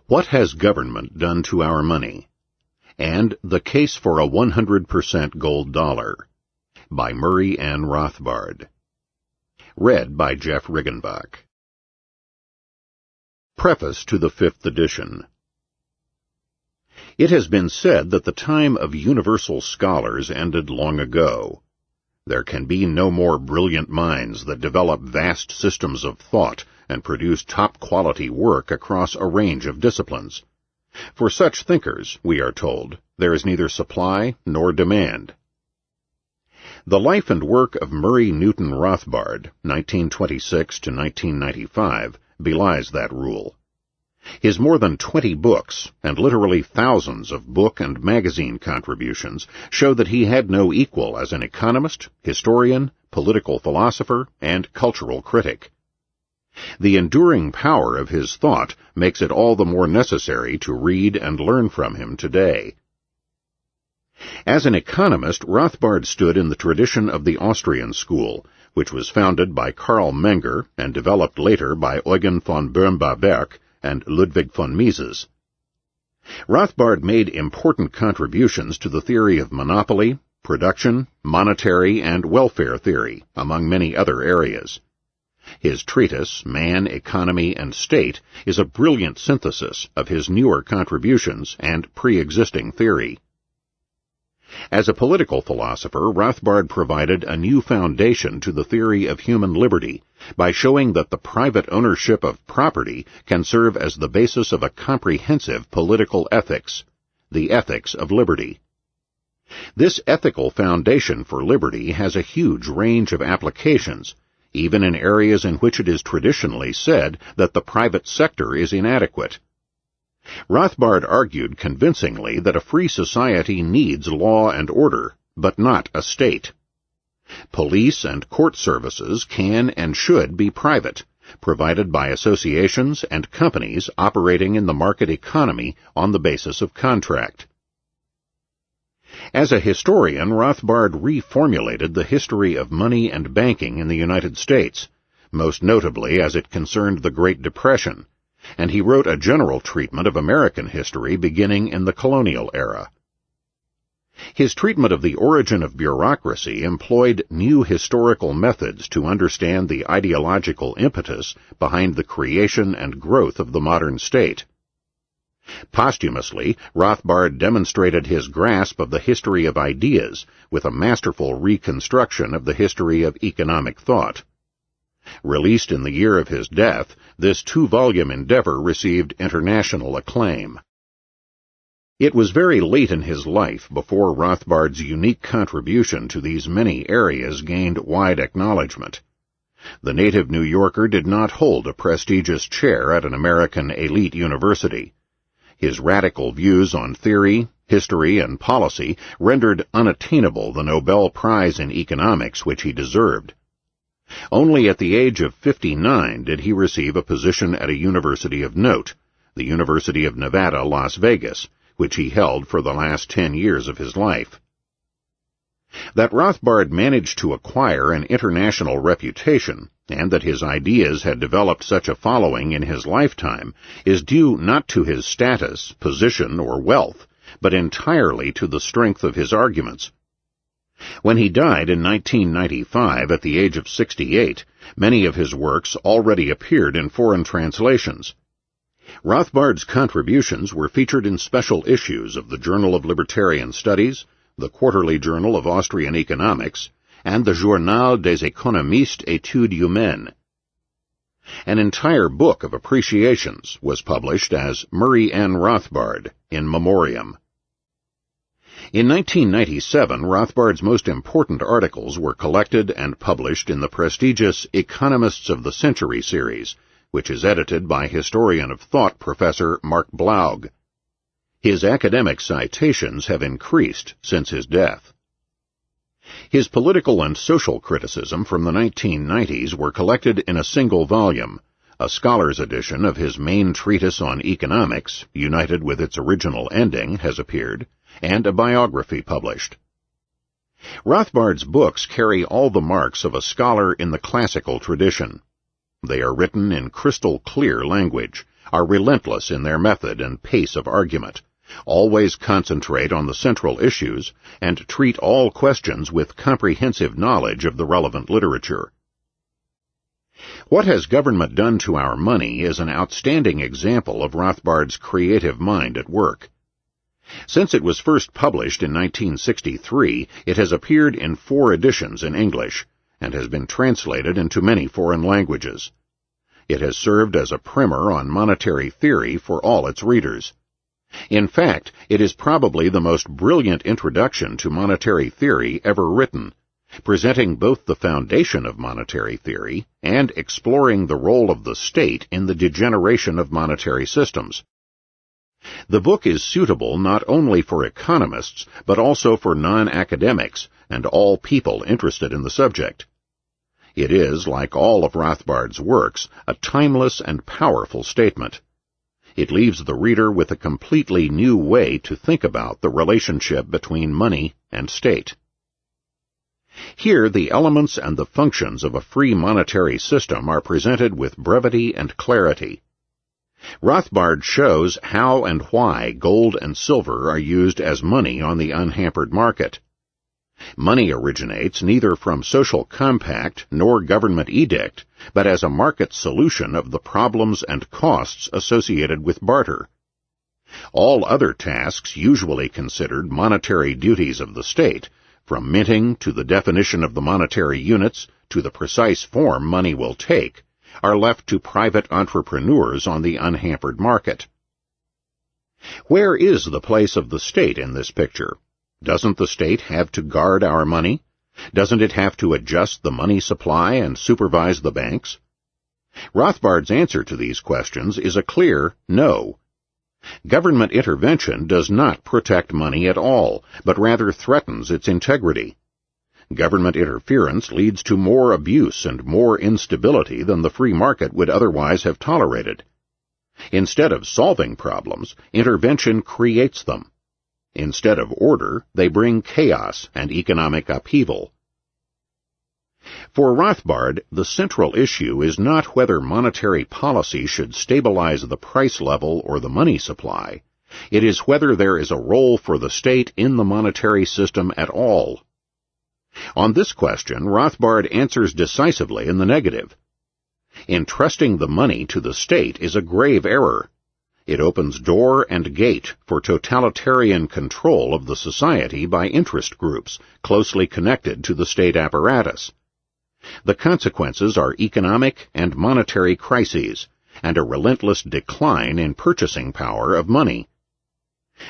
What Has Government Done to Our Money? And The Case for a 100% Gold Dollar by Murray Rothbard. Read by Jeff Riggenbach. Preface to the 5th edition. It has been said that the time of universal scholars ended long ago. There can be no more brilliant minds that develop vast systems of thought and produce top-quality work across a range of disciplines. For such thinkers, we are told, there is neither supply nor demand. The life and work of Murray Newton Rothbard, 1926 to 1995, belies that rule. His more than 20 books, and literally thousands of book and magazine contributions, show that he had no equal as an economist, historian, political philosopher, and cultural critic. The enduring power of his thought makes it all the more necessary to read and learn from him today. As an economist, Rothbard stood in the tradition of the Austrian school, which was founded by Karl Menger and developed later by Eugen von Boehm-bawerk and Ludwig von Mises. Rothbard made important contributions to the theory of monopoly, production, monetary, and welfare theory, among many other areas. His treatise, Man, Economy, and State, is a brilliant synthesis of his newer contributions and pre-existing theory. As a political philosopher, Rothbard provided a new foundation to the theory of human liberty by showing that the private ownership of property can serve as the basis of a comprehensive political ethics, the ethics of liberty. This ethical foundation for liberty has a huge range of applications, even in areas in which it is traditionally said that the private sector is inadequate. Rothbard argued convincingly that a free society needs law and order, but not a state. Police and court services can and should be private, provided by associations and companies operating in the market economy on the basis of contract. As a historian, Rothbard reformulated the history of money and banking in the United States, most notably as it concerned the Great Depression, and he wrote a general treatment of American history beginning in the colonial era. His treatment of the origin of bureaucracy employed new historical methods to understand the ideological impetus behind the creation and growth of the modern state. Posthumously, Rothbard demonstrated his grasp of the history of ideas with a masterful reconstruction of the history of economic thought. Released in the year of his death, this 2-volume endeavor received international acclaim. It was very late in his life before Rothbard's unique contribution to these many areas gained wide acknowledgment. The native New Yorker did not hold a prestigious chair at an American elite university. His radical views on theory, history, and policy rendered unattainable the Nobel Prize in Economics which he deserved. Only at the age of 59 did he receive a position at a university of note, the University of Nevada, Las Vegas, which he held for the last 10 years of his life. That Rothbard managed to acquire an international reputation, and that his ideas had developed such a following in his lifetime, is due not to his status, position, or wealth, but entirely to the strength of his arguments. When he died in 1995 at the age of 68, many of his works already appeared in foreign translations. Rothbard's contributions were featured in special issues of the Journal of Libertarian Studies, the Quarterly Journal of Austrian Economics, and the Journal des Économistes Études Humaines. An entire book of appreciations was published as Murray Rothbard, in memoriam. In 1997, Rothbard's most important articles were collected and published in the prestigious Economists of the Century series, which is edited by historian of thought Professor Mark Blaug. His academic citations have increased since his death. His political and social criticism from the 1990s were collected in a single volume. A scholar's edition of his main treatise on economics, united with its original ending, has appeared, and a biography published. Rothbard's books carry all the marks of a scholar in the classical tradition. They are written in crystal clear language, are relentless in their method and pace of argument, always concentrate on the central issues, and treat all questions with comprehensive knowledge of the relevant literature. What Has Government Done to Our Money is an outstanding example of Rothbard's creative mind at work. Since it was first published in 1963, it has appeared in 4 editions in English, and has been translated into many foreign languages. It has served as a primer on monetary theory for all its readers. In fact, it is probably the most brilliant introduction to monetary theory ever written, presenting both the foundation of monetary theory and exploring the role of the state in the degeneration of monetary systems. The book is suitable not only for economists, but also for non-academics and all people interested in the subject. It is, like all of Rothbard's works, a timeless and powerful statement. It leaves the reader with a completely new way to think about the relationship between money and state. Here, the elements and the functions of a free monetary system are presented with brevity and clarity. Rothbard shows how and why gold and silver are used as money on the unhampered market. Money originates neither from social compact nor government edict, but as a market solution of the problems and costs associated with barter. All other tasks usually considered monetary duties of the state, from minting to the definition of the monetary units to the precise form money will take, are left to private entrepreneurs on the unhampered market. Where is the place of the state in this picture? Doesn't the state have to guard our money? Doesn't it have to adjust the money supply and supervise the banks? Rothbard's answer to these questions is a clear no. Government intervention does not protect money at all, but rather threatens its integrity. Government interference leads to more abuse and more instability than the free market would otherwise have tolerated. Instead of solving problems, intervention creates them. Instead of order, they bring chaos and economic upheaval. For Rothbard, the central issue is not whether monetary policy should stabilize the price level or the money supply. It is whether there is a role for the state in the monetary system at all. On this question, Rothbard answers decisively in the negative. Entrusting the money to the state is a grave error. It opens door and gate for totalitarian control of the society by interest groups closely connected to the state apparatus. The consequences are economic and monetary crises, and a relentless decline in purchasing power of money.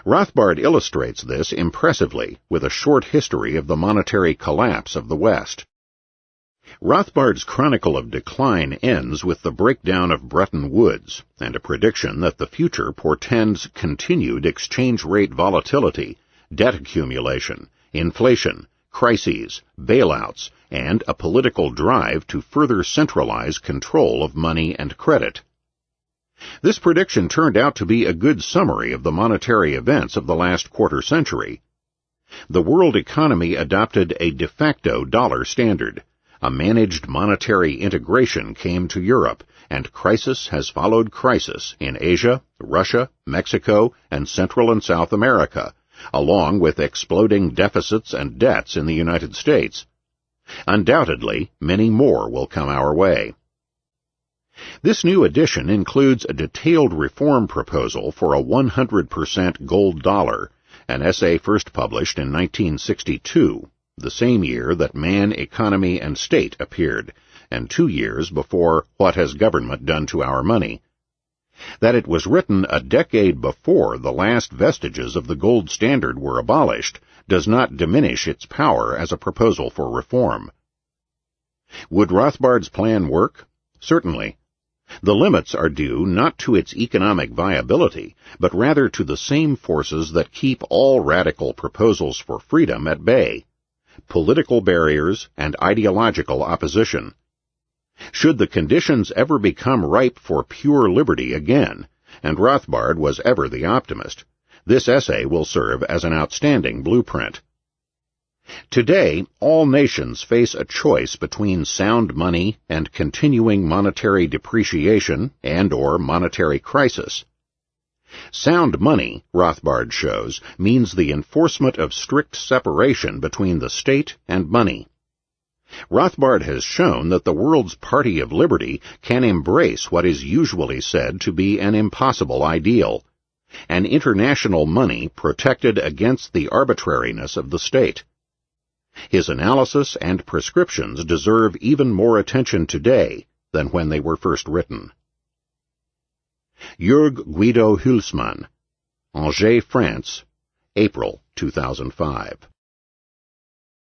Rothbard illustrates this impressively with a short history of the monetary collapse of the West. Rothbard's chronicle of decline ends with the breakdown of Bretton Woods and a prediction that the future portends continued exchange rate volatility, debt accumulation, inflation, crises, bailouts, and a political drive to further centralize control of money and credit. This prediction turned out to be a good summary of the monetary events of the last quarter century. The world economy adopted a de facto dollar standard. A managed monetary integration came to Europe, and crisis has followed crisis in Asia, Russia, Mexico, and Central and South America, along with exploding deficits and debts in the United States. Undoubtedly, many more will come our way. This new edition includes a detailed reform proposal for a 100% gold dollar, an essay first published in 1962. The same year that Man, Economy, and State appeared, and 2 years before What Has Government Done to Our Money? That it was written a decade before the last vestiges of the gold standard were abolished does not diminish its power as a proposal for reform. Would Rothbard's plan work? Certainly. The limits are due not to its economic viability, but rather to the same forces that keep all radical proposals for freedom at bay: political barriers and ideological opposition. Should the conditions ever become ripe for pure liberty again, and Rothbard was ever the optimist, this essay will serve as an outstanding blueprint. Today, all nations face a choice between sound money and continuing monetary depreciation and/or monetary crisis. Sound money, Rothbard shows, means the enforcement of strict separation between the state and money. Rothbard has shown that the world's Party of Liberty can embrace what is usually said to be an impossible ideal, an international money protected against the arbitrariness of the state. His analysis and prescriptions deserve even more attention today than when they were first written. Jörg Guido Hülsmann, Angers, France, April 2005.